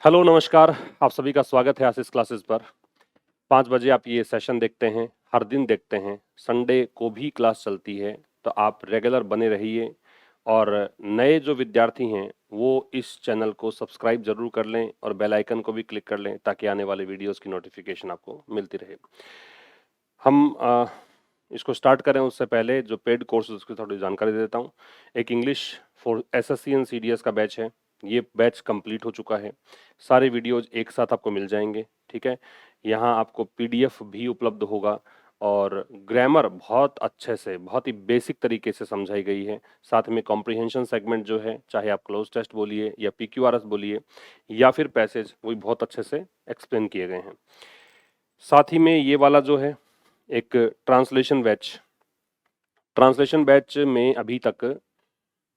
Hello नमस्कार। आप सभी का स्वागत है आशीष क्लासेस पर। 5 बजे आप ये सेशन देखते हैं, हर दिन देखते हैं, संडे को भी क्लास चलती है, तो आप रेगुलर बने रहिए। और नए जो विद्यार्थी हैं वो इस चैनल को सब्सक्राइब जरूर कर लें और बेल आइकन को भी क्लिक कर लें ताकि आने वाले वीडियोस की नोटिफिकेशन आपको मिलती रहे। हम इसको स्टार्ट करें उससे पहले जो पेड कोर्स उसकी थोड़ी जानकारी दे देता हूँ। एक English for SSC and CDS का बैच है, ये बैच कंप्लीट हो चुका है। सारे वीडियोज एक साथ आपको मिल जाएंगे, ठीक है। यहाँ आपको पीडीएफ भी उपलब्ध होगा और ग्रामर बहुत अच्छे से, बहुत ही बेसिक तरीके से समझाई गई है। साथ में कॉम्प्रिहेंशन सेगमेंट जो है, चाहे आप क्लोज टेस्ट बोलिए या पीक्यूआरएस बोलिए या फिर पैसेज, वो भी बहुत अच्छे से एक्सप्लेन किए गए हैं। साथ ही में ये वाला जो है एक ट्रांसलेशन बैच में अभी तक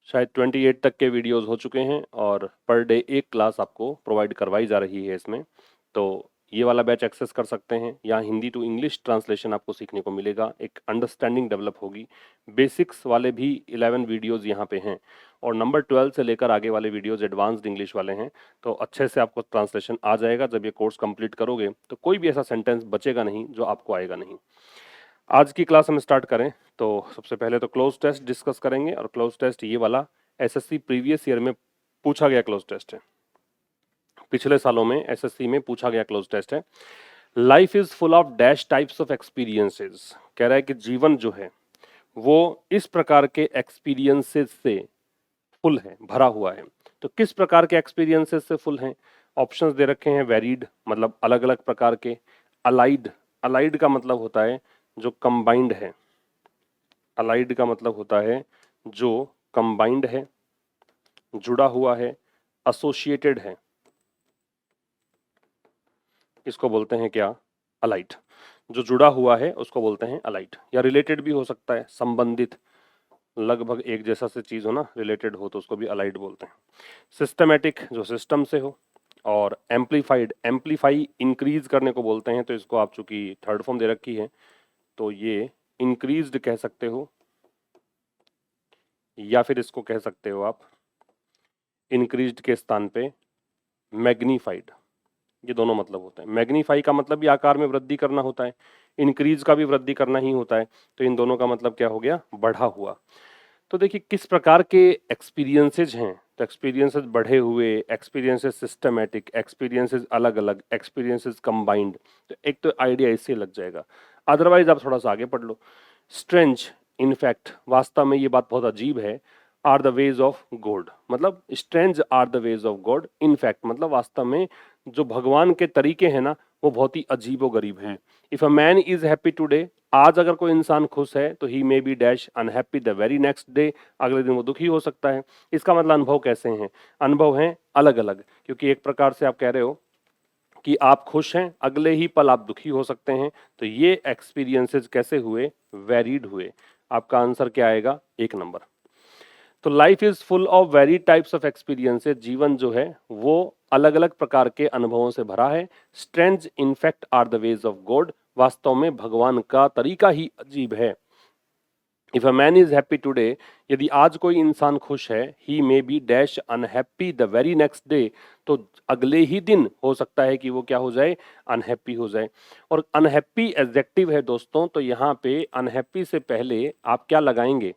शायद 28 तक के वीडियोस हो चुके हैं और पर डे एक क्लास आपको प्रोवाइड करवाई जा रही है इसमें। तो ये वाला बैच एक्सेस कर सकते हैं। यहाँ हिंदी टू इंग्लिश ट्रांसलेशन आपको सीखने को मिलेगा, एक अंडरस्टैंडिंग डेवलप होगी। बेसिक्स वाले भी 11 वीडियोस यहाँ पे हैं और नंबर 12 से लेकर आगे वाले वीडियोस एडवांस्ड इंग्लिश वाले हैं। तो अच्छे से आपको ट्रांसलेशन आ जाएगा। जब ये कोर्स कंप्लीट करोगे तो कोई भी ऐसा सेंटेंस बचेगा नहीं जो आपको आएगा नहीं। आज की क्लास हम स्टार्ट करें तो सबसे पहले तो क्लोज टेस्ट डिस्कस करेंगे और क्लोज टेस्ट ये वाला एसएससी प्रीवियस ईयर में पूछा गया क्लोज टेस्ट है। पिछले सालों में एसएससी में पूछा गया क्लोज टेस्ट है। Life is full of dash types of experiences. कह रहा है कि जीवन जो है वो इस प्रकार के एक्सपीरियंसेस से फुल है, भरा हुआ है। तो किस प्रकार के एक्सपीरियंसेस से फुल है? ऑप्शंस दे रखे हैं। वेरीड मतलब अलग अलग प्रकार के। अलाइड, अलाइड का मतलब होता है जो कंबाइंड है। अलाइड का मतलब होता है जो कंबाइंड है, जुड़ा हुआ है, एसोसिएटेड है, इसको बोलते हैं क्या? अलाइड। जो जुड़ा हुआ है उसको बोलते हैं अलाइड, या रिलेटेड भी हो सकता है, संबंधित, लगभग एक जैसा से चीज हो ना, रिलेटेड हो तो उसको भी अलाइड बोलते हैं। सिस्टमैटिक जो सिस्टम से हो, और एम्पलीफाइड, एम्पलीफाई इंक्रीज करने को बोलते हैं। तो इसको आप चूंकि थर्ड फॉर्म दे रखी है तो ये इंक्रीज्ड कह सकते हो या फिर इसको कह सकते हो आप इंक्रीज्ड के स्थान पे मैग्नीफाइड। ये दोनों मतलब होते हैं। मैग्नीफाई का मतलब भी आकार में वृद्धि करना होता है, इंक्रीज का भी वृद्धि करना ही होता है। तो इन दोनों का मतलब क्या हो गया? बढ़ा हुआ। तो देखिए किस प्रकार के एक्सपीरियंसेस हैं। तो एक्सपीरियंसेस बढ़े हुए, एक्सपीरियंसेस सिस्टमैटिक, एक्सपीरियंसेस अलग अलग, एक्सपीरियंसेस कंबाइंड। तो एक तो आइडिया इससे लग जाएगा। अदरवाइज आप थोड़ा सा आगे पढ़ लो। स्ट्रेंज, इनफैक्ट, वास्तव में ये बात बहुत अजीब है। Are the ways of God, मतलब strange are the ways of God. In fact मतलब वास्तव में जो भगवान के तरीके हैं ना वो बहुत ही अजीबो गरीब हैं। If a man is happy today, आज अगर कोई इंसान खुश है तो he may be dash unhappy the very next day, अगले दिन वो दुखी हो सकता है। इसका मतलब अनुभव कैसे हैं? अनुभव हैं अलग अलग, क्योंकि एक प्रकार से आप कह रहे हो कि आप खुश हैं, अगले ही पल आप दुखी हो सकते हैं। तो ये एक्सपीरियंसेस कैसे हुए? वेरीड हुए। आपका आंसर क्या आएगा? 1 नंबर। तो life is full of very types of experiences. जीवन जो है वो अलग अलग प्रकार के अनुभवों से भरा है। Strange in fact are the ways of God, वास्तव में भगवान का तरीका ही अजीब है। If a man is happy today, यदि आज कोई इंसान खुश है, he may be dash unhappy the very next day, तो अगले ही दिन हो सकता है कि वो क्या हो जाए? अनहैप्पी हो जाए। और अनहैप्पी एडजेक्टिव है दोस्तों, तो यहाँ पे अनहैप्पी से पहले आप क्या लगाएंगे?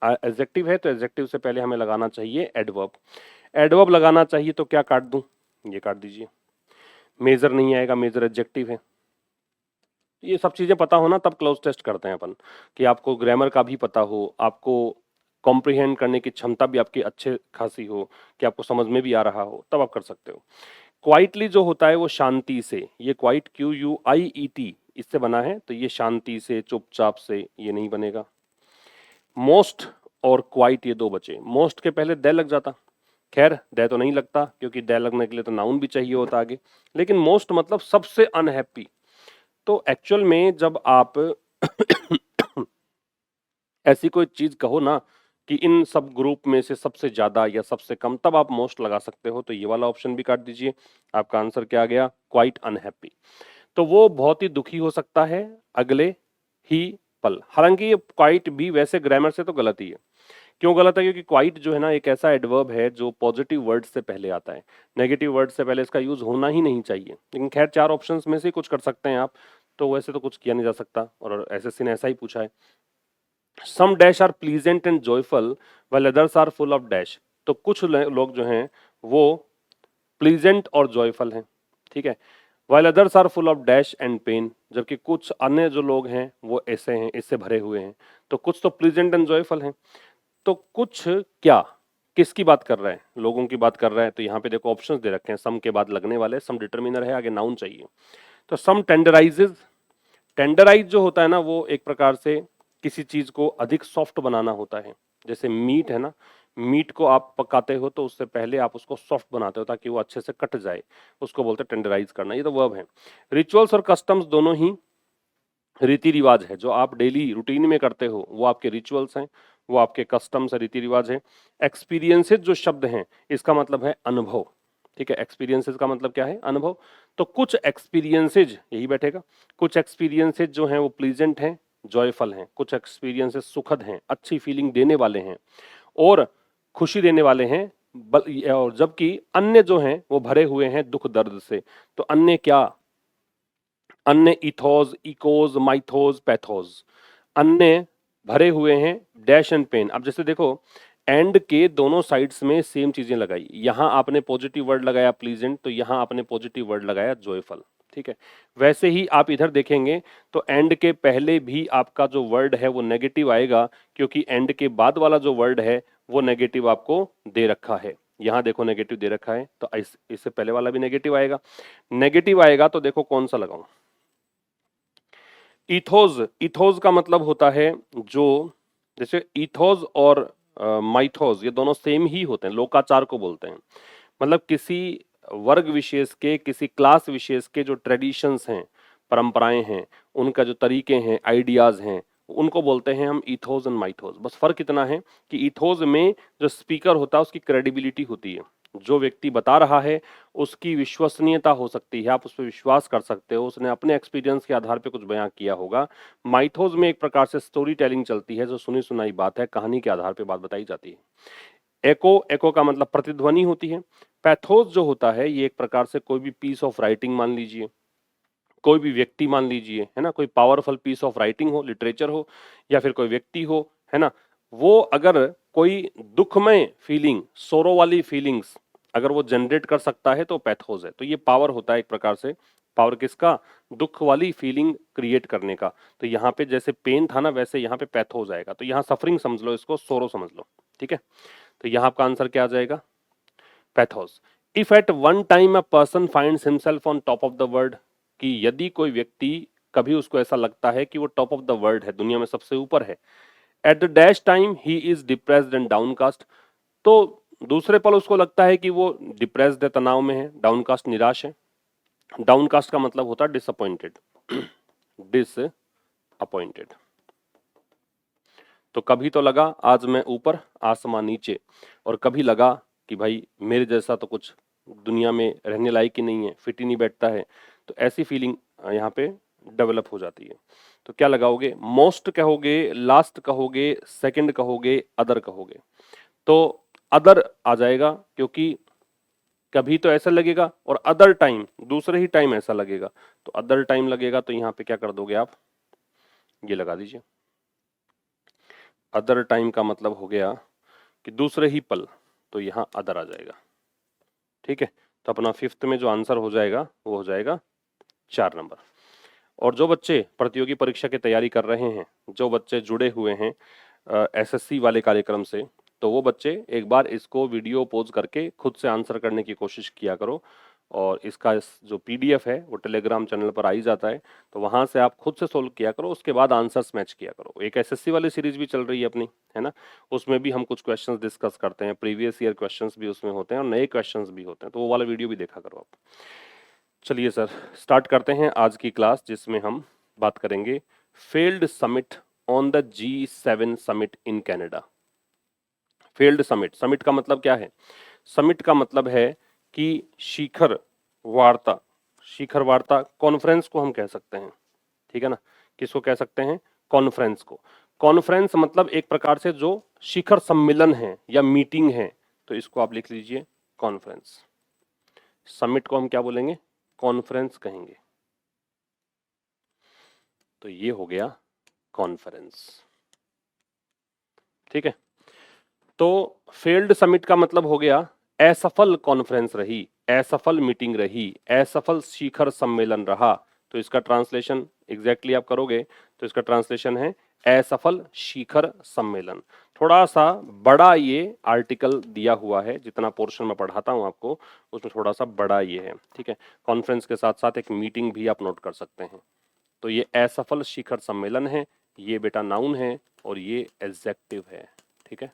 एडजेक्टिव है तो एडजेक्टिव से पहले हमें लगाना चाहिए एडवर्ब। एडवर्ब लगाना चाहिए तो क्या काट दूं? ये काट दीजिए। मेजर नहीं आएगा, मेजर एडजेक्टिव है। ये सब चीजें पता हो ना तब क्लोज टेस्ट करते हैं अपन, कि आपको ग्रामर का भी पता हो, आपको कॉम्प्रिहेंड करने की क्षमता भी आपकी अच्छे खासी हो, कि आपको समझ में भी आ रहा हो, तब आप कर सकते हो। क्वाइटली जो होता है वो शांति से, ये क्वाइट QUIET इससे बना है, तो ये शांति से, चुपचाप से, ये नहीं बनेगा। मोस्ट और क्वाइट ये दो बचे। मोस्ट के पहले दे लग जाता, खैर दे तो नहीं लगता क्योंकि दे लगने के लिए तो नाउन भी चाहिए होता आगे। लेकिन मोस्ट मतलब सबसे अनहैप्पी। तो एक्चुअल में जब आप ऐसी कोई चीज कहो ना कि इन सब ग्रुप में से सबसे ज्यादा या सबसे कम, तब आप मोस्ट लगा सकते हो। तो ये वाला ऑप्शन भी काट दीजिए। आपका आंसर क्या आ गया? Quite unhappy. तो वो बहुत ही दुखी हो सकता है अगले ही पल। हालांकि ये क्वाइट भी वैसे ग्रामर से तो गलत ही है, क्यों गलत है? क्योंकि क्वाइट जो है ना एक ऐसा एडवर्ब है जो पॉजिटिव वर्ड से पहले आता है, नेगेटिव वर्ड से पहले इसका यूज होना ही नहीं चाहिए। लेकिन खैर 4 ऑप्शंस में से कुछ कर सकते हैं आप, तो वैसे तो कुछ किया नहीं जा सकता और एसएससी ने ऐसा ही पूछा है। Some dash are pleasant and joyful while others are full of dash. तो कुछ लोग जो हैं वो प्लीजेंट और जॉयफुल हैं, ठीक है, while others are full of dash and pain, जबकि कुछ अन्य जो लोग हैं वो ऐसे हैं, इससे भरे हुए हैं। तो कुछ तो प्लीजेंट एंड जॉयफुल हैं, तो कुछ क्या, किसकी बात कर रहा है? लोगों की बात कर रहा है। तो यहाँ पे देखो ऑप्शंस दे रखे हैं, सम के बाद लगने वाले, सम डिटरमिनर है, आगे नाउन चाहिए। तो सम टेंडराइजेज, टेंडराइज जो होता है ना वो एक प्रकार से किसी चीज को अधिक सॉफ्ट बनाना होता है। जैसे मीट है ना, मीट को आप पकाते हो तो उससे पहले आप उसको सॉफ्ट बनाते हो ताकि वो अच्छे से कट जाए, उसको बोलते हैं टेंडराइज करना। ये तो वर्ब है। रिचुअल्स और कस्टम्स दोनों ही रीति रिवाज है, जो आप डेली रूटीन में करते हो वो आपके रिचुअल्स हैं, वो आपके कस्टम्स रीति रिवाज हैं। एक्सपीरियंसेस जो शब्द हैं इसका मतलब है अनुभव, ठीक है, एक्सपीरियंसेस का मतलब क्या है? अनुभव। तो कुछ एक्सपीरियंसेस, यही बैठेगा, कुछ एक्सपीरियंसेस जो हैं वो प्लीजेंट हैं, जॉयफुल हैं, कुछ एक्सपीरियंसेस सुखद हैं, अच्छी फीलिंग देने वाले हैं और खुशी देने वाले हैं, और जबकि अन्य जो हैं वो भरे हुए हैं दुख दर्द से। तो अन्य क्या? अन्य इथोस, इकोस, माइथोस, पैथोस। अन्य भरे हुए हैं डैश एंड पेन। अब जैसे देखो एंड के दोनों साइड्स में सेम चीजें लगाई, यहां आपने पॉजिटिव वर्ड लगाया प्लीजेंट, तो यहां आपने पॉजिटिव वर्ड लगाया जॉयफुल, ठीक है। वैसे ही आप इधर देखेंगे तो एंड के पहले भी आपका जो वर्ड है वो नेगेटिव आएगा, क्योंकि एंड के बाद वाला जो वर्ड है वो नेगेटिव आपको दे रखा है। यहां देखो नेगेटिव दे रखा है, तो इससे पहले वाला भी नेगेटिव आएगा। नेगेटिव आएगा तो देखो कौन सा लगाऊं। इथोस, इथोस का मतलब होता है जो, जैसे इथोस और माइथोस ये दोनों सेम ही होते हैं, लोकाचार को बोलते हैं। मतलब किसी वर्ग विशेष के, किसी क्लास विशेष के जो ट्रेडिशंस हैं, परंपराएं हैं, उनका जो तरीके हैं, आइडियाज हैं, उनको बोलते हैं हम इथोस एंड माइथोस। बस फर्क इतना है कि इथोस में जो स्पीकर होता है उसकी क्रेडिबिलिटी होती है, जो व्यक्ति बता रहा है उसकी विश्वसनीयता हो सकती है, आप उस पर विश्वास कर सकते हो, उसने अपने एक्सपीरियंस के आधार पर कुछ बयां किया होगा। माइथोस में एक प्रकार से स्टोरी टेलिंग चलती है, जो सुनी सुनाई बात है, कहानी के आधार पर बात बताई जाती है। एको, एको का मतलब प्रतिध्वनि होती है। पैथोस जो होता है ये एक प्रकार से कोई भी पीस ऑफ राइटिंग मान लीजिए, कोई भी व्यक्ति मान लीजिए, है ना, कोई पावरफुल पीस ऑफ राइटिंग हो, लिटरेचर हो, या फिर कोई व्यक्ति हो, है ना, वो अगर कोई दुखमय फीलिंग, सोरो वाली फीलिंग्स अगर वो जनरेट कर सकता है तो पैथोस है। तो ये पावर होता है एक प्रकार से, पावर किसका? दुख वाली फीलिंग क्रिएट करने का। तो यहाँ पे जैसे पेन था ना, वैसे यहाँ पे पैथोस आएगा। तो यहाँ सफरिंग समझ लो, इसको सोरो समझ लो, ठीक है। तो यहाँ आपका आंसर क्या आ जाएगा? Pathos. If at one time a person finds himself on top of the world, कि यदि कोई व्यक्ति कभी उसको ऐसा लगता है कि वो टॉप ऑफ द वर्ल्ड है, दुनिया में सबसे ऊपर है, at the dash time he is depressed and downcast, तो दूसरे पल उसको लगता है कि वो डिप्रेस्ड है, तनाव में है, डाउनकास्ट निराश है। डाउनकास्ट का मतलब होता है डिसअपॉइंटेड, डिसअपॉइंटेड। तो कभी तो लगा आज मैं ऊपर आसमां नीचे, और कभी लगा कि भाई मेरे जैसा तो कुछ दुनिया में रहने लायक ही नहीं है, फिट ही नहीं बैठता है। तो ऐसी फीलिंग यहाँ पे डेवलप हो जाती है। तो क्या लगाओगे? मोस्ट कहोगे, लास्ट कहोगे, सेकंड कहोगे, अदर कहोगे? तो अदर आ जाएगा, क्योंकि कभी तो ऐसा लगेगा और अदर टाइम दूसरे ही टाइम ऐसा लगेगा, तो अदर टाइम लगेगा। तो यहाँ पे क्या कर दोगे आप? ये लगा दीजिए। अदर टाइम का मतलब हो गया कि दूसरे ही पल, तो यहाँ अदर आ जाएगा, ठीक है। तो अपना फिफ्थ में जो आंसर हो जाएगा वो हो जाएगा 4 नंबर। और जो बच्चे प्रतियोगी परीक्षा की तैयारी कर रहे हैं, जो बच्चे जुड़े हुए हैं एसएससी वाले कार्यक्रम से, तो वो बच्चे एक बार इसको वीडियो पॉज करके खुद से आंसर करने की कोशिश किया करो। और इसका जो पीडीएफ है वो टेलीग्राम चैनल पर आई जाता है, तो वहां से आप खुद से सोल्व किया करो, उसके बाद आंसर्स मैच किया करो। एक एसएससी वाली सीरीज भी चल रही है अपनी, है ना, उसमें भी हम कुछ क्वेश्चंस डिस्कस करते हैं, प्रीवियस ईयर क्वेश्चंस भी उसमें होते हैं और नए क्वेश्चंस भी होते हैं, तो वो वाला वीडियो भी देखा करो आप। चलिए सर, स्टार्ट करते हैं आज की क्लास, जिसमें हम बात करेंगे failed summit on the G7 summit in Canada. Failed summit, summit का मतलब क्या है? समिट का मतलब है कि शिखर वार्ता, शिखर वार्ता, कॉन्फ्रेंस को हम कह सकते हैं, ठीक है ना। किसको कह सकते हैं? कॉन्फ्रेंस को। कॉन्फ्रेंस मतलब एक प्रकार से जो शिखर सम्मेलन है या मीटिंग है, तो इसको आप लिख लीजिए कॉन्फ्रेंस। समिट को हम क्या बोलेंगे? कॉन्फ्रेंस कहेंगे। तो ये हो गया कॉन्फ्रेंस, ठीक है। तो फेल्ड समिट का मतलब हो गया असफल कॉन्फ्रेंस रही, असफल मीटिंग रही, असफल शिखर सम्मेलन रहा। तो इसका ट्रांसलेशन एग्जैक्टली आप करोगे तो इसका ट्रांसलेशन है असफल शिखर सम्मेलन। थोड़ा सा बड़ा ये आर्टिकल दिया हुआ है, जितना पोर्शन में पढ़ाता हूं आपको उसमें थोड़ा सा बड़ा ये है, ठीक है। कॉन्फ्रेंस के साथ साथ एक मीटिंग भी आप नोट कर सकते हैं। तो ये असफल शिखर सम्मेलन है, ये बेटा नाउन है और ये एडजेक्टिव है, ठीक है।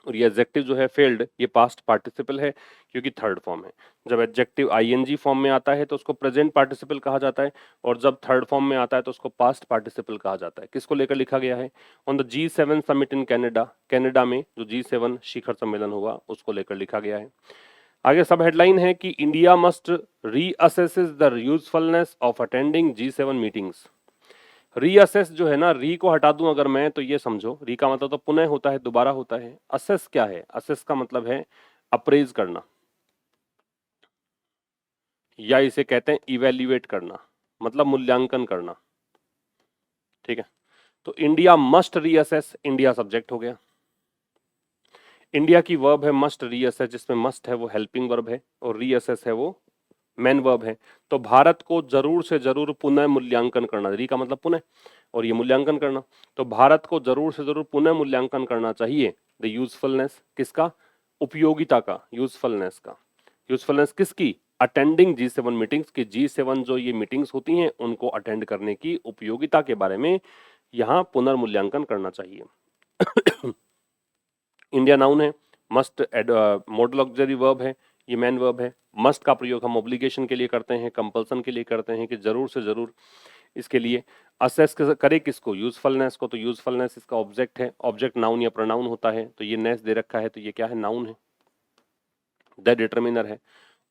और ये एडजेक्टिव जो है फेल्ड, ये पास्ट पार्टिसिपल है क्योंकि थर्ड फॉर्म है। जब एडजेक्टिव आईएनजी फॉर्म में आता है तो उसको प्रेजेंट पार्टिसिपल कहा जाता है, और जब थर्ड फॉर्म में आता है तो उसको पास्ट पार्टिसिपल कहा जाता है। किसको लेकर लिखा गया है? On the G7 summit in Canada, Canada में जो G7 शिखर सम्मेलन हुआ उसको लेकर लिखा गया है। आगे सब हेडलाइन है कि India must reassesses the usefulness of attending G7 meetings. Reassess जो है ना, री को हटा दूं अगर मैं, तो ये समझो री का मतलब तो पुनः होता है, दोबारा होता है। असेस क्या है? असेस का मतलब है अप्रेज करना, या इसे कहते हैं इवेल्युएट करना, मतलब मूल्यांकन करना, ठीक है। तो India must reassess, India subject हो गया। इंडिया की वर्ब है मस्ट रीअसेस, जिसमें मस्ट है वो हेल्पिंग वर्ब है और रीअसेस है वो मेन वर्ब है। तो भारत को जरूर से जरूर पुनः मूल्यांकन करना, री का मतलब पुनः और ये मूल्यांकन करना। तो भारत को जरूर से जरूर पुनः मूल्यांकन करना चाहिए द यूजफुलनेस, किसका? उपयोगिता का, यूजफुलनेस का। यूजफुलनेस किसकी? अटेंडिंग G7 मीटिंग्स की, G7 जो ये मीटिंग्स होती हैं उनको अटेंड करने की उपयोगिता के बारे में यहाँ पुनर्मूल्यांकन करना चाहिए। इंडिया नाउन है, मस्ट मॉडल ऑक्सिलरी वर्ब है, ये मेन वर्ब है। मस्ट का प्रयोग हम ऑब्लिगेशन के लिए करते हैं, कंपल्सन के लिए करते हैं कि जरूर से जरूर इसके लिए। असेस करे किसको? यूजफुलनेस को। तो यूजफुलनेस इसका ऑब्जेक्ट है, ऑब्जेक्ट नाउन या प्रोनाउन होता है, तो ये नेस दे रखा है तो ये क्या है? नाउन है। द डिटर्मिनर है।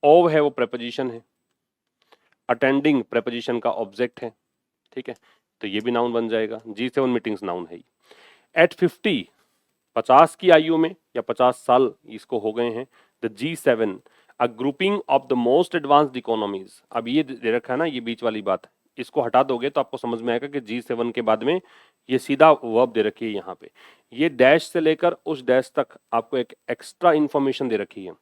ऑव है वो प्रेपोजिशन है। अटेंडिंग प्रेपोजिशन का ऑब्जेक्ट है, ठीक है, तो ये भी नाउन बन जाएगा। G7 मीटिंग्स नाउन है। एट 50 की आयु में या 50 साल इसको हो गए हैं, the G7 a grouping of the most advanced economies. अब ये दे रखा है ना, ये बीच वाली बात, इसको हटा दोगे तो आपको समझ में आएगा कि G7 के बाद में ये सीधा वर्ब दे रखी है यहाँ पे। ये डैश से लेकर उस डैश तक आपको एक एक्स्ट्रा इंफॉर्मेशन दे रखी है।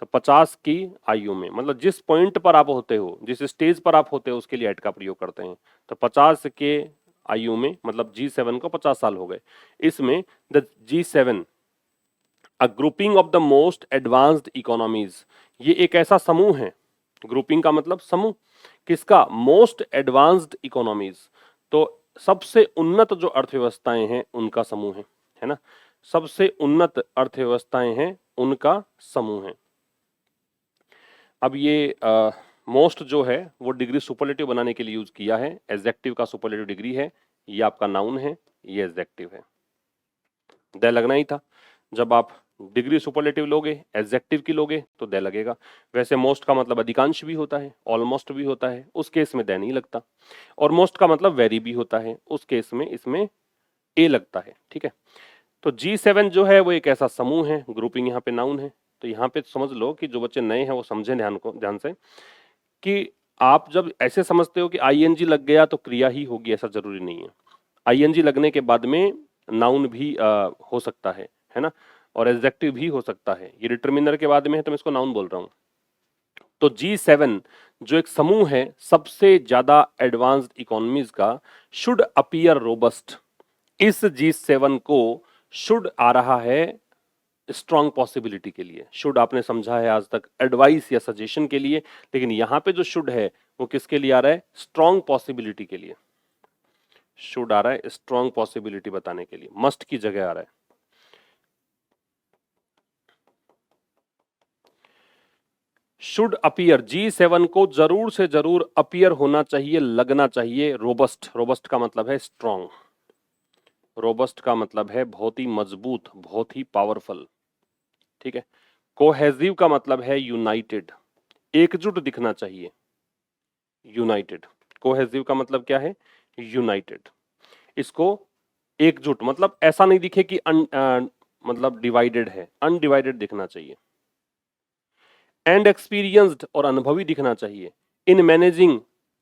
तो 50 की आयु में मतलब जिस पॉइंट पर आप होते हो, जिस स्टेज पर आप होते हो, उसके लिए एट का प्रयोग करते हैं। तो 50 के आयु में मतलब G7 को 50 साल हो गए। इसमें the G7 a grouping of the most advanced economies, ये एक ऐसा समूह है, ग्रुपिंग का मतलब समूह, किसका? मोस्ट एडवांस्ड इकोनॉमीज, तो सबसे उन्नत जो अर्थव्यवस्थाएं हैं उनका समूह है ना, सबसे उन्नत अर्थव्यवस्थाएं हैं उनका समूह है। अब ये मोस्ट जो है वो डिग्री सुपरलेटिव बनाने के लिए यूज किया है, एडजेक्टिव का सुपरलेटिव डिग्री है, ये आपका नाउन है, ये एडजेक्टिव है। द लगना ही था, जब आप डिग्री सुपरलेटिव लोगे, एडजेक्टिव की लोगे तो दे लगेगा। वैसे मोस्ट का मतलब अधिकांश भी होता है, ऑलमोस्ट भी होता है, उस केस में दे नहीं लगता। और मोस्ट का मतलब वेरी भी होता है, उस केस में इसमें ए लगता है, ठीक है। तो G7 जो है वो एक ऐसा समूह है, ग्रुपिंग यहाँ पे नाउन है। तो यहाँ पे समझ लो कि जो बच्चे नए हैं वो समझें ध्यान से कि आप जब ऐसे समझते हो कि आईएनजी लग गया तो क्रिया ही होगी, ऐसा जरूरी नहीं है। आईएनजी लगने के बाद में नाउन भी हो सकता है ना, और एडजेक्टिव भी हो सकता है। ये डिटर्मिनर के बाद में है तो मैं इसको नाउन बोल रहा हूँ। तो G7 जो एक समूह है सबसे ज्यादा एडवांस्ड इकोनॉमीज का, शुड अपीयर रोबस्ट, इस G7 को शुड आ रहा है स्ट्रॉन्ग पॉसिबिलिटी के लिए। शुड आपने समझा है आज तक एडवाइस या सजेशन के लिए, लेकिन यहां पे जो शुड है वो किसके लिए आ रहा है? स्ट्रॉन्ग पॉसिबिलिटी के लिए। शुड आ रहा है स्ट्रॉन्ग पॉसिबिलिटी बताने के लिए, मस्ट की जगह आ रहा है। शुड अपीयर, G7 को जरूर से जरूर अपीयर होना चाहिए, लगना चाहिए रोबस्ट। रोबस्ट का मतलब है स्ट्रॉन्ग, रोबस्ट का मतलब है बहुत ही मजबूत, बहुत ही पावरफुल, ठीक है। कोहेसिव का मतलब है यूनाइटेड, एकजुट दिखना चाहिए, यूनाइटेड। कोहेसिव का मतलब क्या है? यूनाइटेड। इसको एकजुट मतलब ऐसा नहीं दिखे कि मतलब डिवाइडेड है, अनडिवाइडेड दिखना चाहिए। एंड एक्सपीरियंस्ड और अनुभवी दिखना चाहिए इन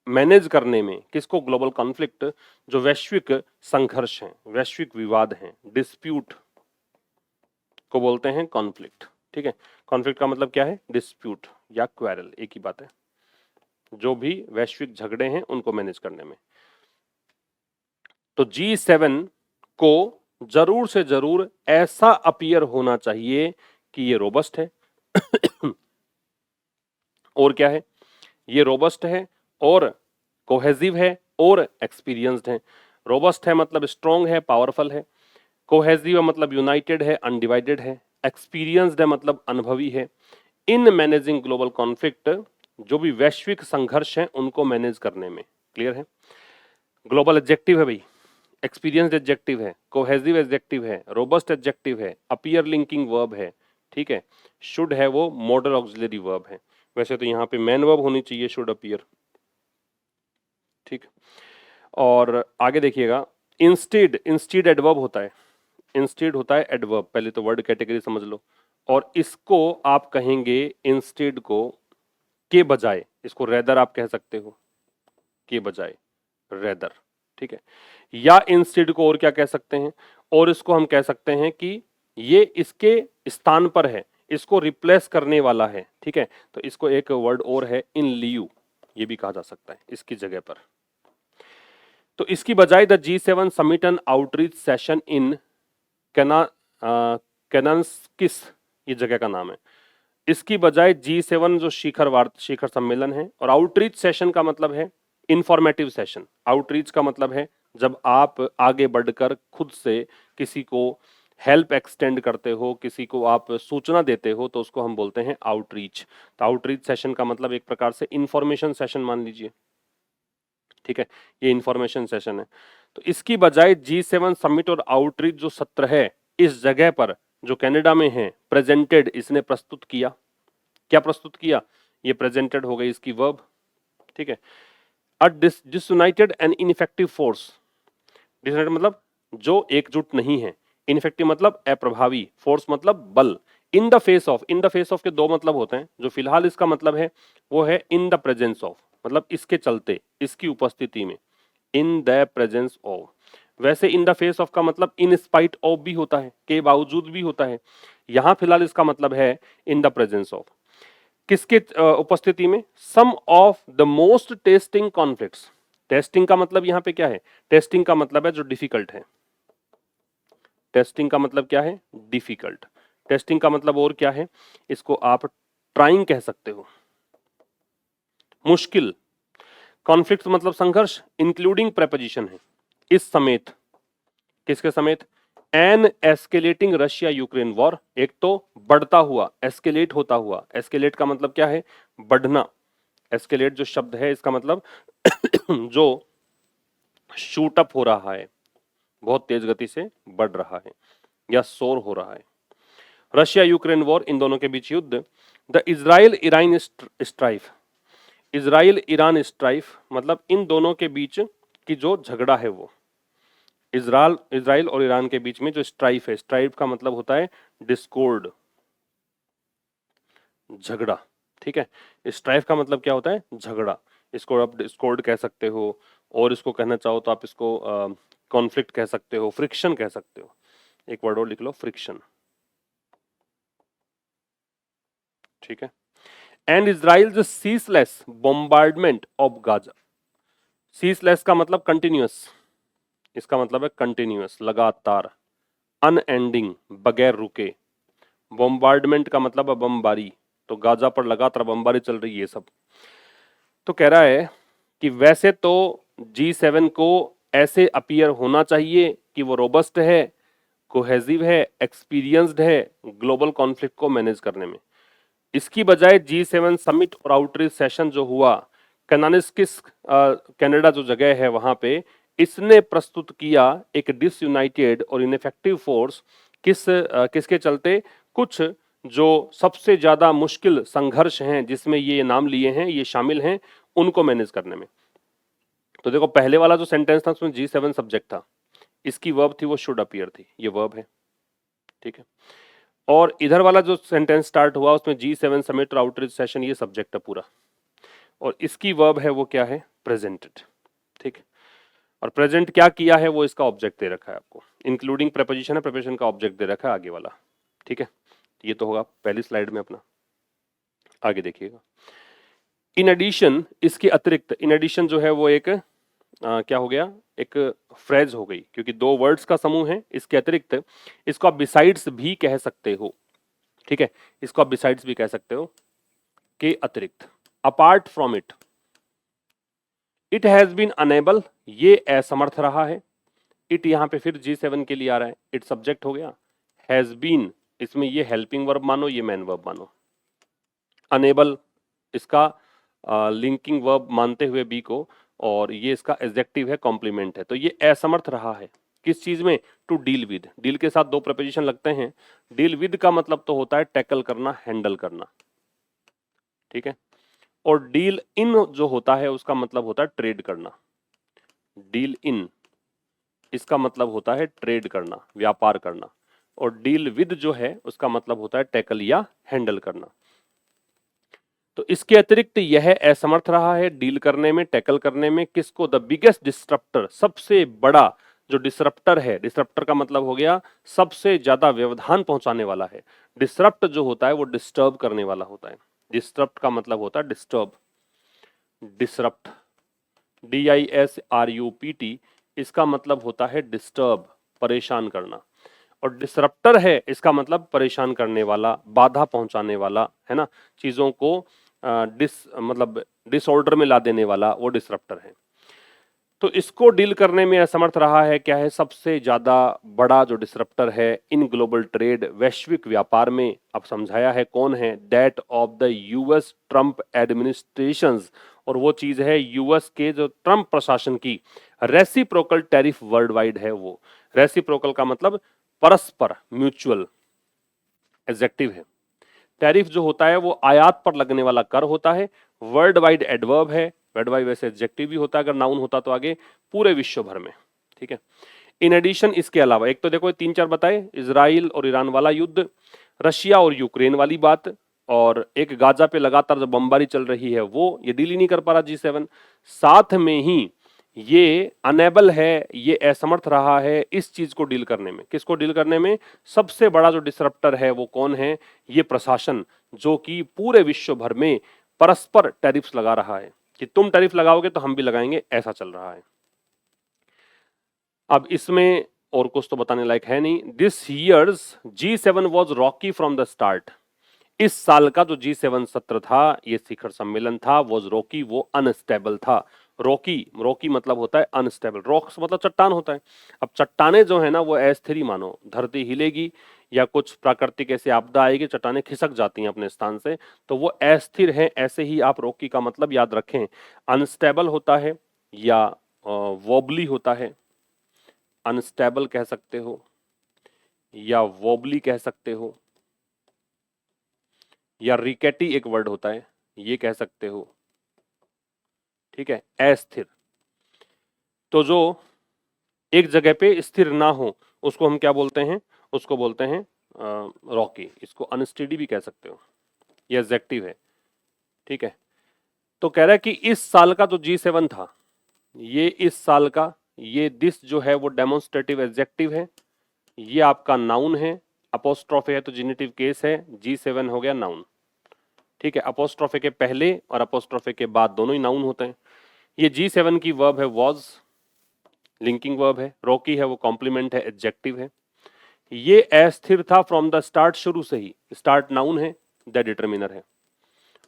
मैनेज करने में किसको, ग्लोबल कॉन्फ्लिक्ट, जो वैश्विक संघर्ष हैं, वैश्विक विवाद हैं, डिस्प्यूट को बोलते हैं कॉन्फ्लिक्ट। ठीक है, कॉन्फ्लिक्ट का मतलब क्या है, डिस्प्यूट या क्वेरल, एक ही बात है, जो भी वैश्विक झगड़े हैं उनको मैनेज करने में। तो G7 को जरूर से जरूर ऐसा अपीयर होना चाहिए कि ये रोबस्ट है और क्या है, ये रोबस्ट है और कोहेसिव है और एक्सपीरियंस्ड है। रोबस्ट है मतलब स्ट्रॉन्ग है, पावरफुल है। कोहेसिव है मतलब यूनाइटेड है, अनडिवाइडेड है। एक्सपीरियंस्ड है मतलब अनुभवी है। इन मैनेजिंग ग्लोबल कॉन्फ्लिक्ट, जो भी वैश्विक संघर्ष हैं उनको मैनेज करने में। क्लियर है, ग्लोबल एडजेक्टिव है भाई, एक्सपीरियंस्ड एडजेक्टिव है, कोहेसिव एडजेक्टिव है, रोबस्ट एडजेक्टिव है, अपीयर लिंकिंग वर्ब है। ठीक है, शुड है वो मॉडल ऑक्सिलरी वर्ब है। वैसे तो यहाँ पे मैन वर्ब होनी चाहिए, शुड अपीयर। ठीक, और आगे देखिएगा, इंस्टेड, इंस्टेड एडवर्ब होता है, इंस्टेड होता है एडवर्ब। पहले तो वर्ड कैटेगरी समझ लो, और इसको आप कहेंगे इंस्टेड को के बजाय, इसको रेदर आप कह सकते हो, के बजाय रेदर। ठीक है, या इंस्टेड को और क्या कह सकते हैं, और इसको हम कह सकते हैं कि ये इसके स्थान पर है, इसको रिप्लेस करने वाला है। ठीक है, तो इसको एक वर्ड और है इन लियू, ये भी कहा जा सकता है इसकी जगह पर। तो इसकी बजाय the G7 summit an outreach session in Kananaskis, ये जगह का नाम है। इसकी बजाय G7 जो शिखर सम्मेलन है, और आउटरीच सेशन का मतलब है इंफॉर्मेटिव सेशन। आउटरीच का मतलब है जब आप आगे बढ़कर खुद से किसी को हेल्प एक्सटेंड करते हो, किसी को आप सूचना देते हो, तो उसको हम बोलते हैं आउटरीच। तो आउटरीच सेशन का मतलब एक प्रकार से इंफॉर्मेशन सेशन मान लीजिए। ठीक है, ये इंफॉर्मेशन सेशन है। तो इसकी बजाय G7 समिट और आउटरीच जो सत्र है, इस जगह पर जो कनाडा में है, प्रेजेंटेड, इसने प्रस्तुत किया। क्या प्रस्तुत किया, ये प्रेजेंटेड हो गई इसकी वर्ब। ठीक है, अ disunited and ineffective force, disunited मतलब जो एकजुट नहीं है, इनइफेक्टिव मतलब अप्रभावी, फोर्स मतलब बल। In the face of, in the face of के दो मतलब होते हैं, जो फिलहाल इसका मतलब है वो है इन द प्रेजेंस ऑफ, मतलब इसके चलते, इसकी उपस्थिति में, इन द प्रेजेंस ऑफ। वैसे इन द फेस ऑफ का मतलब इन स्पाइट ऑफ भी होता है, के बावजूद भी होता है। यहां फिलहाल इसका मतलब है इन द प्रेजेंस ऑफ, किसके उपस्थिति में, some of the most testing conflicts. Testing का मतलब यहां पे क्या है, टेस्टिंग का मतलब है जो डिफिकल्ट है। टेस्टिंग का मतलब क्या है, डिफिकल्ट। टेस्टिंग का मतलब और क्या है, इसको आप ट्राइंग कह सकते हो, मुश्किल। कॉन्फ्लिक्ट मतलब संघर्ष, इंक्लूडिंग प्रेपोजिशन है, इस समेत, किसके समेत, an escalating Russia Ukraine war, एक तो बढ़ता हुआ, एस्केलेट होता हुआ। एस्केलेट का मतलब क्या है, बढ़ना। एस्केलेट जो शब्द है इसका मतलब जो शूट अप हो रहा है, बहुत तेज गति से बढ़ रहा है या सोर हो रहा है। रशिया यूक्रेन वॉर, इन दोनों के बीच युद्ध। The Israel Iran strife, Israel Iran strife मतलब इन दोनों के बीच की जो झगड़ा है वो, इजराइल और ईरान के बीच में जो स्ट्राइफ है, स्ट्राइफ का मतलब होता है डिस्कॉर्ड, झगड़ा। ठीक है, स्ट्राइफ का मतलब क्या होता है, झगड़ा। इसको आप डिस्कॉर्ड कह सकते हो, और इसको कहना चाहो तो आप इसको कॉन्फ्लिक्ट कह सकते हो, फ्रिक्शन कह सकते हो। एक वर्ड और लिख लो, फ्रिक्शन। ठीक है, and Israel ceaseless bombardment of Gaza. Ceaseless का मतलब कंटिन्यूअस, इसका मतलब है कंटिन्यूअस, लगातार, अनएंडिंग, बगैर रुके। बॉम्बार्डमेंट का मतलब है बमबारी, तो गाजा पर लगातार बमबारी चल रही है सब। तो कह रहा है कि वैसे तो G7 को ऐसे अपीयर होना चाहिए कि वो रोबस्ट है, कोहेसिव है, एक्सपीरियंस्ड है ग्लोबल कॉन्फ्लिक्ट को मैनेज करने में। इसकी बजाय G7 समिट और आउटरीच सेशन जो हुआ कैनानिस्किस, कनाडा जो जगह है वहां पे, इसने प्रस्तुत किया एक डिसयूनाइटेड और इनइफेक्टिव फोर्स, किसके चलते, कुछ जो सबसे ज्यादा मुश्किल संघर्ष हैं जिसमें ये नाम लिए हैं, ये शामिल हैं, उनको मैनेज करने में। तो देखो पहले वाला जो सेंटेंस था उसमें G7 सब्जेक्ट था, इसकी वर्ब थी वो शुड अपीयर थी, ये वर्ब है, ठीक है। और इधर वाला जो सेंटेंस स्टार्ट हुआ उसमें G7 समिट आउटरीच सेशन, ये सब्जेक्ट है पूरा, और इसकी वर्ब है वो क्या है, प्रेजेंटेड, ठीक। और प्रेजेंट क्या किया है वो इसका ऑब्जेक्ट दे रखा है आपको, इंक्लूडिंग प्रेपोजिशन है, प्रेपोजिशन का ऑब्जेक्ट दे रखा है आगे वाला, ठीक है। ये तो होगा पहली स्लाइड में अपना, आगे देखिएगा। इन एडिशन, इसके अतिरिक्त, इन एडिशन जो है वो एक क्या हो गया, एक फ्रेज हो गई, क्योंकि दो वर्ड्स का समूह है। इसके अतिरिक्त इसको आप बिसाइड्स भी कह सकते हो, ठीक है, इसको आप बिसाइड्स भी कह सकते हो, के अतिरिक्त, apart from it, it has been enable, ये असमर्थ रहा है। इट यहां पे फिर G7 के लिए आ रहा है, इट सब्जेक्ट हो गया, हैज बीन इसमें ये हेल्पिंग वर्ब मानो, ये मेन वर्ब मानो, अनेबल इसका लिंकिंग वर्ब मानते हुए बी को, और ये इसका एडजेक्टिव है, कॉम्प्लीमेंट है। तो ये असमर्थ रहा है किस चीज में, टू डील विद, डील के साथ दो प्रपोजिशन लगते हैं, डील विद का मतलब तो होता है टैकल करना, हैंडल करना, ठीक है। और डील इन जो होता है उसका मतलब होता है ट्रेड करना, डील इन इसका मतलब होता है ट्रेड करना, व्यापार करना, और डील विद जो है उसका मतलब होता है टैकल या हैंडल करना। तो इसके अतिरिक्त यह असमर्थ रहा है डील करने में, टैकल करने में, किसको, द बिगेस्ट डिस्ट्रप्टर, सबसे बड़ा जो डिसरप्टर है, डिसरप्टर का मतलब हो गया सबसे ज्यादा व्यवधान पहुंचाने वाला है। डिसरप्ट जो होता है वो डिस्टर्ब करने वाला होता है, डिस्टर्ब का मतलब होता है डिस्टर्ब, डिसरप्ट, DISRUPT, इसका मतलब होता है डिस्टर्ब, परेशान करना, और डिसरप्टर है इसका मतलब परेशान करने वाला, बाधा पहुंचाने वाला, है ना, चीजों को मतलब डिसऑर्डर में ला देने वाला, वो डिसरप्टर है। तो इसको डील करने में असमर्थ रहा है, क्या है, सबसे ज्यादा बड़ा जो डिसरप्टर है इन ग्लोबल ट्रेड, वैश्विक व्यापार में। अब समझाया है कौन है, that of the US Trump administrations, और वो चीज है यूएस के जो ट्रम्प प्रशासन की रेसिप्रोकल टैरिफ वर्ल्ड वाइड है। वो रेसिप्रोकल का मतलब परस्पर, म्यूचुअल, एडजेक्टिव है। टैरिफ जो होता है वो आयात पर लगने वाला कर होता है, वर्ल्ड वाइड एडवर्ब है, वर्ल्ड वाइड वैसे एडजेक्टिव भी होता है अगर नाउन होता तो आगे, पूरे विश्व भर में, ठीक है। इन एडिशन इसके अलावा, एक तो देखो तीन चार बताए, इजराइल और ईरान वाला युद्ध, रशिया और यूक्रेन वाली बात, और एक गाजा पे लगातार जो बमबारी चल रही है वो, ये डील ही नहीं कर पा रहा G7। साथ में ही ये अनेबल है, ये असमर्थ रहा है इस चीज को डील करने में, किसको डील करने में, सबसे बड़ा जो डिसरप्टर है वो कौन है, ये प्रशासन, जो कि पूरे विश्व भर में परस्पर टैरिफ्स लगा रहा है, कि तुम टैरिफ लगाओगे तो हम भी लगाएंगे, ऐसा चल रहा है। अब इसमें और कुछ तो बताने लायक है नहीं। This years G7 was Rocky from the start, इस साल का जो G7 सत्र था, ये शिखर सम्मेलन था, वॉज रॉकी, वो अनस्टेबल था। रॉकी, रॉकी मतलब होता है अनस्टेबल, रॉक्स मतलब चट्टान होता है। अब चट्टाने जो है ना वो अस्थिर मानो, धरती हिलेगी या कुछ प्राकृतिक ऐसी आपदा आएगी, चट्टाने खिसक जाती हैं अपने स्थान से, तो वो अस्थिर हैं। ऐसे ही आप रॉकी का मतलब याद रखें, अनस्टेबल होता है या वॉबली होता है, अनस्टेबल कह सकते हो या वॉबली कह सकते हो, या रिकेटी एक वर्ड होता है, ये कह सकते हो, ठीक है, अस्थिर। तो जो एक जगह पे स्थिर ना हो उसको हम क्या बोलते हैं, उसको बोलते हैं रॉकी, इसको अनस्टेडी भी कह सकते हो, ये एडजेक्टिव है, ठीक है। तो कह रहा है कि इस साल का जो G7 था, ये इस साल का, ये दिस जो है वो डेमोन्स्ट्रेटिव एडजेक्टिव है, ये आपका नाउन है, अपोस्ट्रोफे है तो जेनिटिव केस है, G7 हो गया नाउन, ठीक है। अपोस्ट्रोफे के पहले और अपोस्ट्रोफे के बाद दोनों ही नाउन होते हैं। ये G7 की वर्ब है वॉज, लिंकिंग वर्ब है, रॉकी है वो कॉम्प्लीमेंट है, एडजेक्टिव है। ये अस्थिर था फ्रॉम द स्टार्ट, शुरू से ही, स्टार्ट नाउन है, द डिटरमिनर है,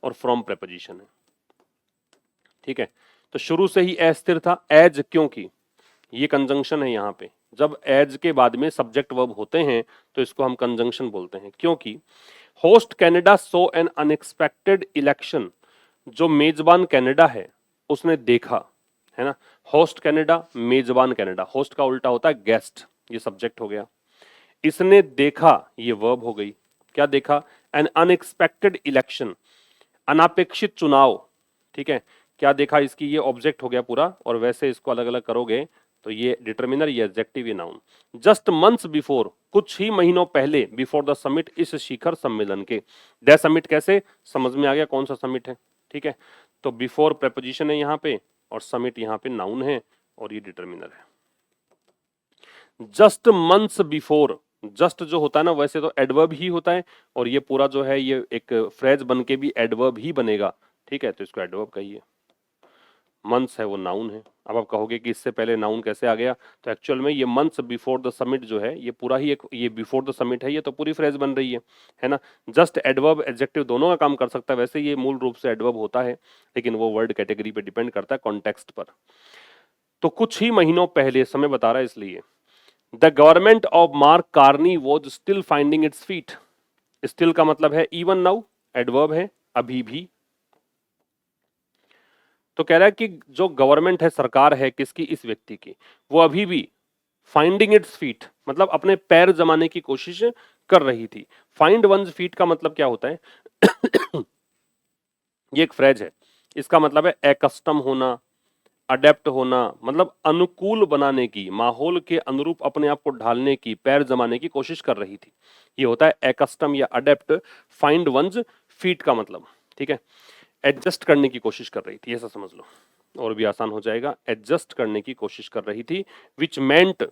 और फ्रॉम प्रेपोजिशन है, ठीक है। तो शुरू से ही अस्थिर था, एज, क्योंकि ये कंजंक्शन है यहाँ पे, जब एज के बाद में सब्जेक्ट वर्ब होते हैं तो इसको हम कंजंक्शन बोलते हैं। क्योंकि होस्ट कनाडा सो एन अनएक्सपेक्टेड इलेक्शन, जो मेजबान कनाडा है उसने देखा, है ना, होस्ट कनाडा, मेजबान कनाडा, होस्ट का उल्टा होता है गेस्ट, ये सब्जेक्ट हो गया। इसने देखा, ये वर्ब हो गई, क्या देखा, एन अनएक्सपेक्टेड इलेक्शन, अनापेक्षित चुनाव, ठीक है। क्या देखा, इसकी ये ऑब्जेक्ट हो गया पूरा, और वैसे इसको अलग अलग करोगे तो ये डिटर्मिनर, ये एडजेक्टिव, ये नाउन। जस्ट मंथ्स बिफोर, कुछ ही महीनों पहले, बिफोर द समिट, इस शिखर सम्मेलन के। द समिट कैसे, समझ में आ गया कौन सा समिट है, ठीक है। तो बिफोर प्रेपोजिशन है यहाँ पे और समिट यहाँ पे नाउन है और ये डिटर्मिनर है। जस्ट मंथ्स बिफोर, जस्ट जो होता है ना वैसे तो एडवर्ब ही होता है और ये पूरा जो है ये एक फ्रेज बन के भी एडवर्ब ही बनेगा, ठीक है, तो इसको एडवर्ब कहिए। मंथ्स है वो नाउन है। अब आप कहोगे कि इससे पहले नाउन कैसे आ गया, तो एक्चुअल में ये मंथ्स बिफोर द समिट जो है ये पूरा ही एक, ये बिफोर द समिट है, ये तो पूरी फ्रेज बन रही है ना। जस्ट एडवर्ब एडजेक्टिव दोनों का काम कर सकता है, वैसे ये मूल रूप से एडवर्ब होता है लेकिन वो वर्ड कैटेगरी पे डिपेंड करता है, कॉन्टेक्स्ट पर। तो कुछ ही महीनों पहले, समय बता रहा है इसलिए। The government of mark Carney was still finding its feet. Still का मतलब है इवन नाउ, एडवर्ब है, अभी भी। तो कह रहा है कि जो गवर्नमेंट है, सरकार है किसकी, इस व्यक्ति की, वो अभी भी फाइंडिंग इट्स फीट मतलब अपने पैर जमाने की कोशिश कर रही थी। फाइंड वंस फीट का मतलब क्या होता है ये एक फ्रेज है, इसका मतलब है एकस्टम होना, अडेप्ट होना, मतलब अनुकूल बनाने की, माहौल के अनुरूप अपने आप को ढालने की, पैर जमाने की कोशिश कर रही थी। ये होता है एकस्टम या अडेप्ट। फाइंड वंस फीट का मतलब, ठीक है, एडजस्ट करने की कोशिश कर रही थी, ऐसा समझ लो और भी आसान हो जाएगा। एडजस्ट करने की कोशिश कर रही थी, विच मेंट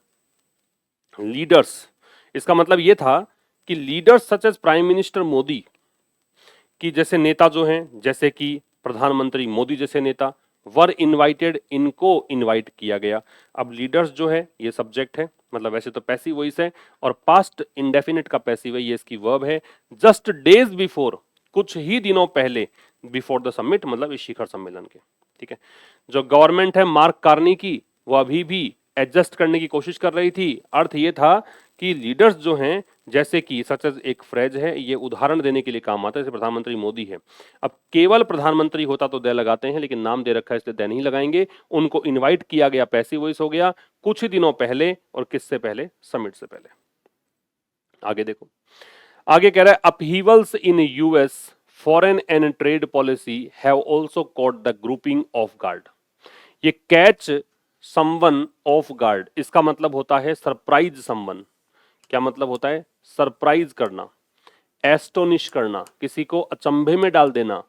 लीडर्स, इसका मतलब ये था कि leaders such as prime minister Modi, कि जैसे नेता जो हैं, जैसे कि प्रधानमंत्री मोदी जैसे नेता, वर इनवाइटेड, इनको इनवाइट किया गया। अब लीडर्स जो है ये सब्जेक्ट है, मतलब वैसे तो पैसिव वॉइस है और पास्ट इंडेफिनिट का पैसिव है, ये इसकी वर्ब है। जस्ट डेज बिफोर, कुछ ही दिनों पहले, बिफोर द समिट मतलब इस शिखर सम्मेलन के, ठीक है। जो गवर्नमेंट है मार्क कार्नी की, वो अभी भी एडजस्ट करने की कोशिश कर रही थी। अर्थ ये था कि लीडर्स जो हैं, जैसे कि सच एज एक फ्रेज है, ये उदाहरण देने के लिए काम आता है, जैसे प्रधानमंत्री मोदी है। अब केवल प्रधानमंत्री होता तो दे लगाते हैं, लेकिन नाम दे रखा है इसलिए दे नहीं लगाएंगे। उनको इनवाइट किया गया, पैसिव वॉइस हो गया, कुछ ही दिनों पहले, और किससे पहले, समिट से पहले। आगे देखो, आगे कह रहा है upheavals in US foreign and trade policy have also caught the grouping off guard. ये कैच समवन ऑफ गार्ड, इसका मतलब होता है सरप्राइज समवन। क्या मतलब होता है, सरप्राइज करना, एस्टोनिश करना, किसी को अचंभे में डाल देना,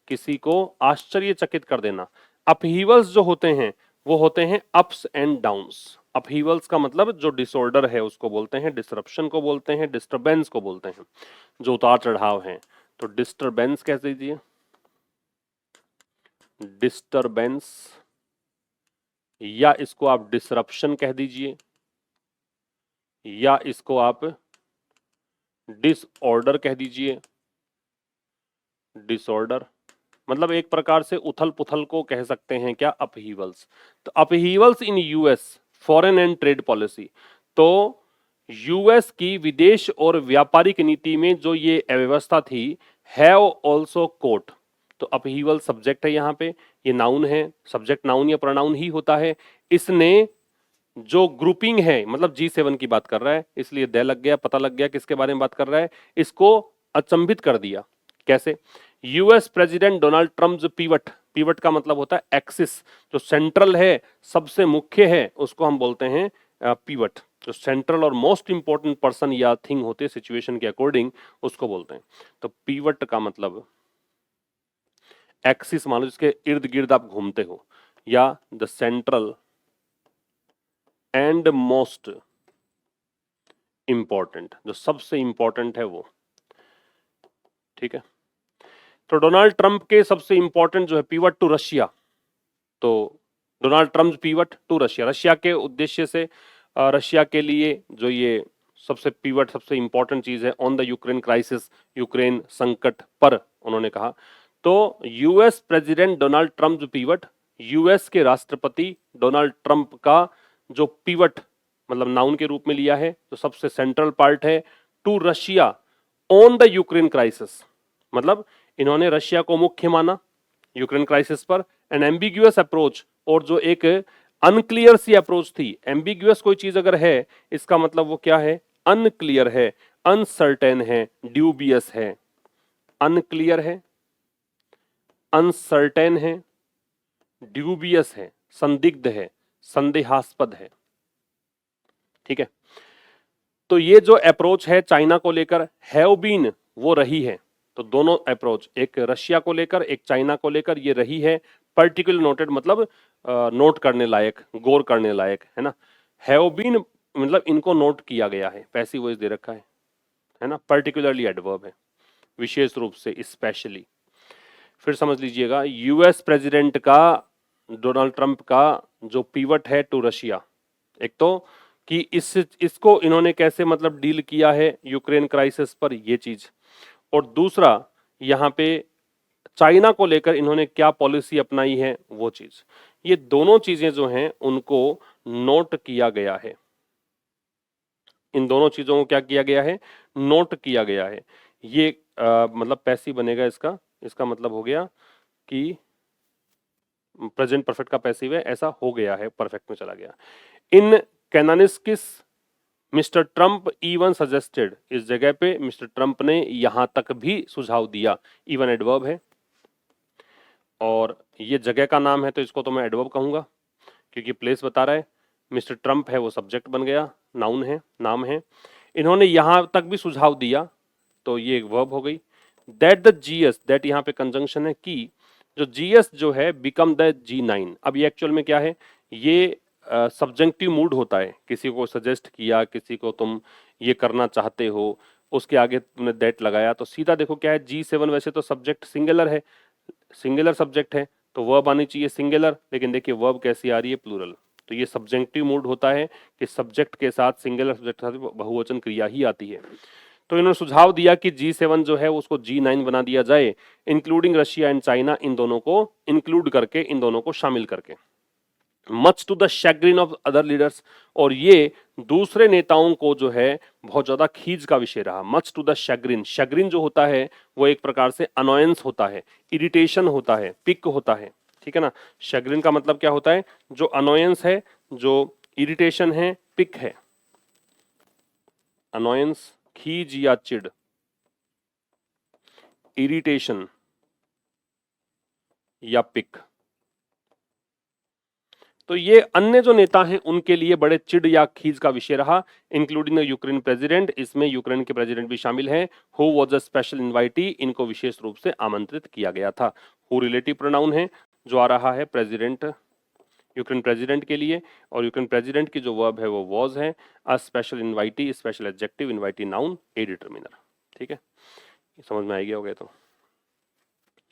किसी को आश्चर्यचकित कर देना। अपहीवल्स जो होते हैं वो होते हैं अप्स एंड डाउन्स। अपहीवल्स का मतलब जो डिसऑर्डर है उसको बोलते हैं, डिसरप्शन को बोलते हैं, डिस्टरबेंस को बोलते हैं, जो उतार चढ़ाव है। तो डिस्टरबेंस कह दीजिए, डिस्टरबेंस, या इसको आप डिसरप्शन कह दीजिए, या इसको आप डिसऑर्डर कह दीजिए। डिसऑर्डर मतलब एक प्रकार से उथल पुथल को कह सकते हैं क्या, अपहीवल्स। तो upheavals in US foreign and trade policy, तो यूएस की विदेश और व्यापारिक नीति में जो ये अव्यवस्था थी, हैव आल्सो कोट, तो अपहीवल सब्जेक्ट है यहाँ पे, ये नाउन है, सब्जेक्ट नाउन या प्रोनाउन ही होता है। इसने जो ग्रुपिंग है, मतलब G7 की बात कर रहा है, इसलिए दे लग गया, पता लग गया किसके बारे में बात कर रहा है, इसको अचंभित कर दिया। कैसे, US president Donald Trump pivot, pivot का मतलब होता है एक्सिस, जो सेंट्रल है, सबसे मुख्य है, उसको हम बोलते हैं पीवट। जो सेंट्रल और मोस्ट इंपॉर्टेंट पर्सन या थिंग होते हैं सिचुएशन के अकॉर्डिंग, उसको बोलते हैं। तो पीवट का मतलब एक्सिस, मान लो जिसके इर्द गिर्द आप घूमते हो, या the central and most important, जो सबसे इंपॉर्टेंट है वो, ठीक है। तो डोनाल्ड ट्रंप के सबसे इंपॉर्टेंट जो है पीवट टू रशिया, तो Donald Trump pivot to Russia, Russia के उद्देश्य से, रशिया के लिए जो ये सबसे पीवट, सबसे इंपॉर्टेंट चीज है, on the Ukraine crisis, Ukraine संकट पर उन्होंने कहा। तो US president Donald Trump pivot, US के राष्ट्रपति डोनाल्ड ट्रंप का जो पीवट मतलब नाउन के रूप में लिया है, तो सबसे सेंट्रल पार्ट है, to Russia on the Ukraine crisis, मतलब इन्होंने रशिया को मुख्य माना यूक्रेन क्राइसिस पर। एन एम्बिग्यूअस अप्रोच, और जो एक अनक्लियर सी अप्रोच थी, एम्बिग्यूअस कोई चीज अगर है, इसका मतलब वो क्या है, अनक्लियर है, अनसर्टेन है, ड्यूबियस है। अनक्लियर है, अनसर्टेन है, ड्यूबियस है, संदिग्ध है, संदेहास्पद है। ठीक है, तो ये जो अप्रोच है चाइना को लेकर हैव बीन वो रही है। तो दोनों अप्रोच, एक रशिया को लेकर एक चाइना को लेकर, ये रही है पर्टिकुलर नोटेड, मतलब नोट करने लायक, गौर करने लायक, है ना। हैव बीन मतलब इनको नोट किया गया है, पैसिव वॉइस दे रखा है ना। पर्टिकुलरली एडवर्ब है, विशेष रूप से, स्पेशली। फिर समझ लीजिएगा, यूएस प्रेसिडेंट का, डोनाल्ड ट्रंप का जो पीवट है टू रशिया, एक तो कि इसको इन्होंने कैसे मतलब डील किया है यूक्रेन क्राइसिस पर, ये चीज, और दूसरा यहाँ पे चाइना को लेकर इन्होंने क्या पॉलिसी अपनाई है, वो चीज। ये दोनों चीजें जो हैं उनको नोट किया गया है। इन दोनों चीजों को क्या किया गया है, नोट किया गया है। ये मतलब पैसिव बनेगा इसका, इसका मतलब हो गया कि प्रेजेंट परफेक्ट का पैसिव है, ऐसा हो गया है, परफेक्ट में चला गया। इन कैनानिस्किस मिस्टर ट्रंप इवन सजेस्टेड, इस जगह पे मिस्टर ट्रंप ने यहां तक भी सुझाव दिया, इवन एडवर्ब है, और ये जगह का नाम है तो इसको तो मैं एडवर्ब कहूंगा क्योंकि प्लेस बता रहा है। मिस्टर ट्रंप है वो सब्जेक्ट बन गया, नाउन है, नाम है। इन्होंने यहां तक भी सुझाव दिया तो ये एक वर्ब हो गई। दैट द जीएस, दैट यहाँ पे कंजंक्शन है कि, जो जीएस जो है बिकम द G9। अब ये एक्चुअल में क्या है, ये सब्जेक्टिव मूड होता है, किसी को सजेस्ट किया, किसी को तुम ये करना चाहते हो, उसके आगे तुमने दैट लगाया, तो सीधा देखो क्या है, G7 वैसे तो सब्जेक्ट सिंगुलर है, सिंगुलर सब्जेक्ट है, तो वर्ब आनी चाहिए सिंगुलर, लेकिन देखिए वर्ब कैसी आ रही है, प्लूरल। तो ये सब्जेक्टिव मूड होता है कि सब्जेक्ट के साथ, सिंगुलर सब्जेक्ट के साथ बहुवचन क्रिया ही आती है। तो इन्होंने सुझाव दिया कि G7 जो है उसको G9 बना दिया जाए, इंक्लूडिंग रशिया एंड चाइना, इन दोनों को इंक्लूड करके, इन दोनों को शामिल करके। Much to the chagrin of other leaders, और ये दूसरे नेताओं को जो है बहुत ज्यादा खींच का विषय रहा। Much to the chagrin, chagrin जो होता है वो एक प्रकार से अनोयंस होता है, इरिटेशन होता है, पिक होता है, ठीक है ना। शैग्रिन का मतलब क्या होता है, जो अनोयंस है, जो इरिटेशन है, पिक है। अनोयंस खीज या चिड़, इरिटेशन या पिक। तो ये अन्य जो नेता हैं उनके लिए बड़े चिढ़ या खीज का विषय रहा, इंक्लूडिंग द यूक्रेन प्रेसिडेंट, इसमें यूक्रेन के प्रेसिडेंट भी शामिल हैं। Who was a special invitee, इनको विशेष रूप से आमंत्रित किया गया था। हु रिलेटिव प्रोनाउन है जो आ रहा है प्रेसिडेंट, यूक्रेन प्रेसिडेंट के लिए, और यूक्रेन प्रेसिडेंट की जो वर्ब है वो वॉज है। A special invitee, special adjective, invitee noun, A determiner. ठीक है, समझ में आ गया होगा। तो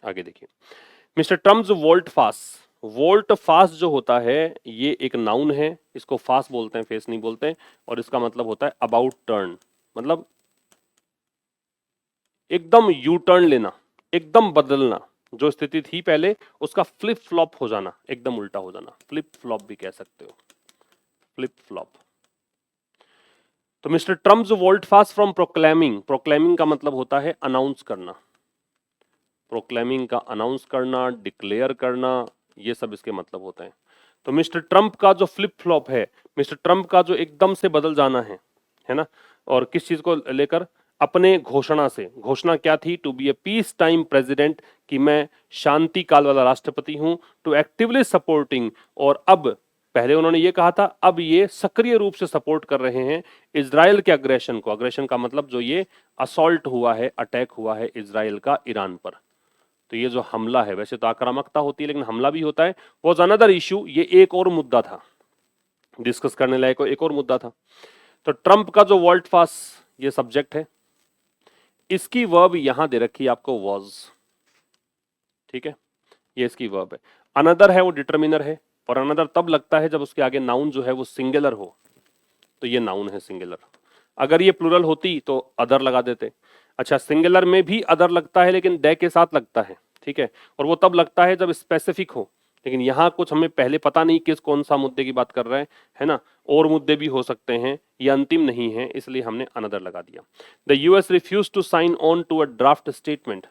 आगे देखिए, mister Trump's volt fast, volt fast जो होता है ये एक नाउन है, इसको फास्ट बोलते हैं, फेस नहीं बोलते, और इसका मतलब होता है अबाउट टर्न, मतलब एकदम यू टर्न लेना, एकदम बदलना, जो स्थिति थी पहले उसका फ्लिप फ्लॉप हो जाना, एकदम उल्टा हो जाना, फ्लिप फ्लॉप भी कह सकते हो, फ्लिप फ्लॉप। तो mister Trump's volt fast from proclaiming, proclaiming का मतलब होता है अनाउंस करना, प्रोक्लेमिंग का अनाउंस करना, डिक्लेयर करना, ये सब इसके मतलब होते हैं। तो मिस्टर ट्रंप का जो फ्लिप फ्लॉप है, मिस्टर ट्रंप का जो एकदम से बदल जाना है ना, और किस चीज को लेकर, अपने घोषणा से, घोषणा क्या थी, to be a peace time president, कि मैं शांति काल वाला राष्ट्रपति हूं, टू एक्टिवली सपोर्टिंग, और अब, पहले उन्होंने ये कहा था, अब ये सक्रिय रूप से सपोर्ट कर रहे हैं इजराइल के अग्रेशन को। अग्रेशन का मतलब जो ये असॉल्ट हुआ है, अटैक हुआ है इजराइल का ईरान पर, तो ये जो हमला है, वैसे तो आक्रामकता होती है लेकिन हमला भी होता है, वॉज अनदर इशू, ये एक और मुद्दा था, डिस्कस करने लायक एक और मुद्दा था। तो ट्रंप का जो वोल्ट फास्ट ये सब्जेक्ट है, इसकी वर्ब यहां दे रखी है आपको, वॉज, ठीक है, ये इसकी वर्ब है। अनदर है वो डिटरमिनर है, और अनदर तब लगता है जब उसके आगे नाउन जो है वो सिंगुलर हो, तो ये नाउन है सिंगुलर। अगर ये प्लूरल होती तो अदर लगा देते। अच्छा, सिंगुलर में भी अदर लगता है लेकिन दे के साथ लगता है, ठीक है, और वो तब लगता है जब स्पेसिफिक हो, लेकिन यहाँ कुछ हमें पहले पता नहीं किस कौन सा मुद्दे की बात कर रहे हैं, है ना, और मुद्दे भी हो सकते हैं, ये अंतिम नहीं है, इसलिए हमने अनदर लगा दिया। The US refuse to sign on to a draft statement,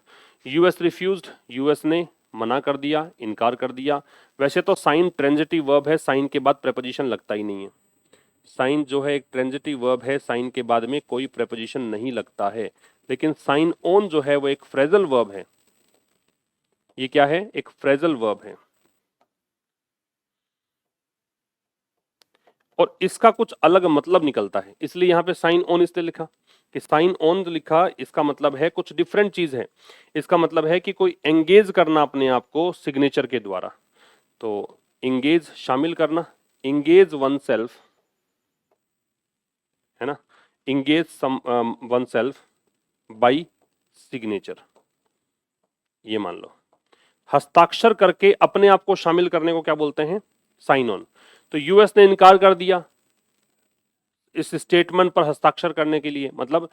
US refused, US ने मना कर दिया, इनकार कर दिया। वैसे तो साइन ट्रांजिटिव वर्ब है, साइन के बाद प्रेपोजिशन लगता ही नहीं है, साइन जो है एक ट्रांजिटिव वर्ब है, साइन के बाद में कोई प्रेपोजिशन नहीं लगता है, लेकिन साइन ऑन जो है वो एक फ्रेजल वर्ब है। ये क्या है, एक फ्रेजल वर्ब है। और इसका कुछ अलग मतलब निकलता है, इसलिए यहाँ पे साइन ऑन इसलिए लिखा कि साइन ऑन जो लिखा इसका मतलब है कुछ डिफरेंट चीज है। इसका मतलब है कि कोई एंगेज करना अपने आप को सिग्नेचर के द्वारा। तो एंगेज शामिल करना, एंगेज वन सेल्फ, है ना, engage one self by signature, ये मान लो। हस्ताक्षर करके अपने आप को शामिल करने को क्या बोलते हैं? Sign on. तो यूएस ने इनकार कर दिया इस स्टेटमेंट पर हस्ताक्षर करने के लिए, मतलब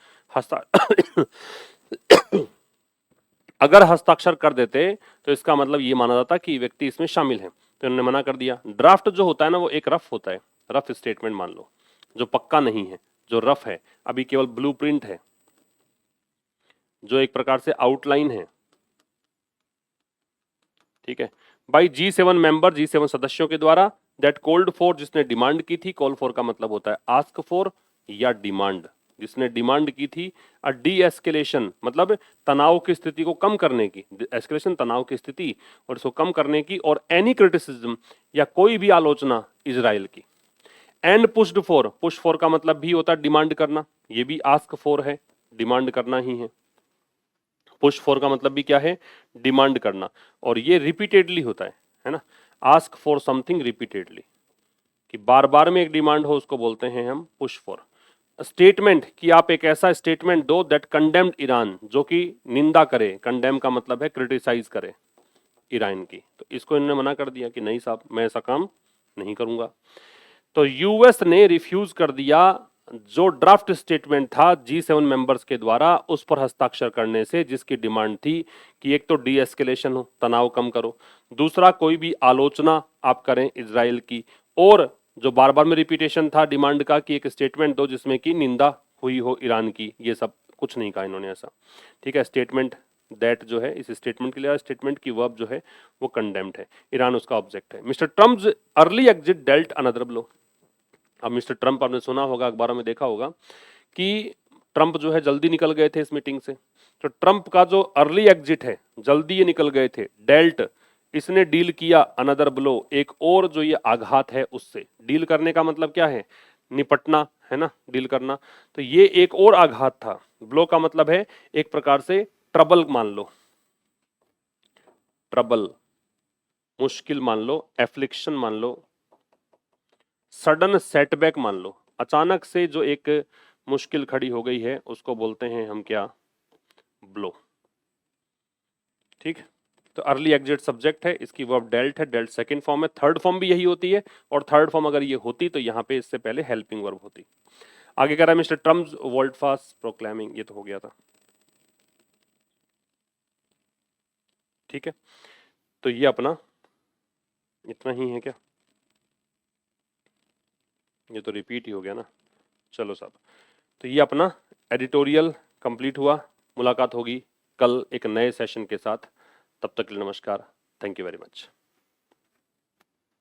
अगर हस्ताक्षर कर देते तो इसका मतलब ये माना जाता कि व्यक्ति इसमें शामिल है, तो उन्होंने मना कर दिया। ड्राफ्ट जो होता है ना वो एक रफ होता है, रफ स्टेटमेंट मान लो, जो पक्का नहीं है, जो रफ है, अभी केवल ब्लूप्रिंट है, जो एक प्रकार से आउटलाइन है, ठीक है। बाई G7 मेंबर, G7 सदस्यों के द्वारा, दैट कॉल्ड फॉर, जिसने डिमांड की थी, कॉल फॉर का मतलब होता है आस्क फॉर या डिमांड, जिसने डिमांड की थी। अ डी एस्केलेशन मतलब तनाव की स्थिति को कम करने की, एस्केलेशन तनाव की स्थिति और इसको कम करने की, और एनी क्रिटिसिज्म या कोई भी आलोचना इजराइल की। And pushed for, push for का मतलब भी होता है डिमांड करना, ये भी आस्क फॉर है, डिमांड करना ही है। पुश फॉर का मतलब भी क्या है? डिमांड करना, और ये रिपीटेडली होता है ना, आस्क फॉर समथिंग रिपीटेडली, कि बार बार में एक डिमांड हो उसको बोलते हैं हम पुश फॉर। स्टेटमेंट कि आप एक ऐसा स्टेटमेंट दो दैट कंडेम्ड ईरान, जो कि निंदा करे, कंडेम का मतलब है क्रिटिसाइज करे ईरान की, तो इसको इन्होंने मना कर दिया कि नहीं साहब मैं ऐसा काम नहीं करूंगा। तो यूएस ने रिफ्यूज कर दिया जो ड्राफ्ट स्टेटमेंट था G7 मेंबर्स के द्वारा उस पर हस्ताक्षर करने से, जिसकी डिमांड थी कि एक तो डी एस्केलेशन हो, तनाव कम करो, दूसरा कोई भी आलोचना आप करें इजराइल की, और जो बार बार में रिपीटेशन था डिमांड का कि एक स्टेटमेंट दो जिसमें कि निंदा हुई हो ईरान की, ये सब कुछ नहीं कहा इन्होंने ऐसा, ठीक है। स्टेटमेंट दैट जो है, इस स्टेटमेंट के लिए स्टेटमेंट की वर्ब जो है वो कंडेम्ड है, ईरान उसका ऑब्जेक्ट है। Mister Trump early exit dealt another blow. अब मिस्टर ट्रम्प आपने सुना होगा, अखबारों में देखा होगा कि ट्रम्प जो है जल्दी निकल गए थे इस मीटिंग से। तो ट्रम्प का जो अर्ली एग्जिट है, जल्दी ये निकल गए थे, डेल्ट, इसने डील किया अनदर ब्लो, एक और जो ये आघात है उससे। डील करने का मतलब क्या है? निपटना, है ना, डील करना। तो ये एक और आघात था। ब्लो का मतलब है एक प्रकार से ट्रबल मान लो, ट्रबल मुश्किल मान लो, एफ्लिक्शन मान लो, सडन सेटबैक मान लो, अचानक से जो एक मुश्किल खड़ी हो गई है उसको बोलते हैं हम क्या? ब्लो, ठीक। तो अर्ली एग्जिट सब्जेक्ट है, इसकी वर्ब डेल्ट है, डेल्ट सेकंड फॉर्म है, थर्ड फॉर्म भी यही होती है, और थर्ड फॉर्म अगर ये होती तो यहाँ पे इससे पहले हेल्पिंग वर्ब होती। आगे कह रहा है mister Trump world fast proclaiming, ये तो हो गया था, ठीक है। तो ये अपना इतना ही है क्या? ये तो रिपीट ही हो गया ना। चलो साहब, तो ये अपना एडिटोरियल कंप्लीट हुआ। मुलाकात होगी कल एक नए सेशन के साथ, तब तक के लिए नमस्कार, थैंक यू वेरी मच।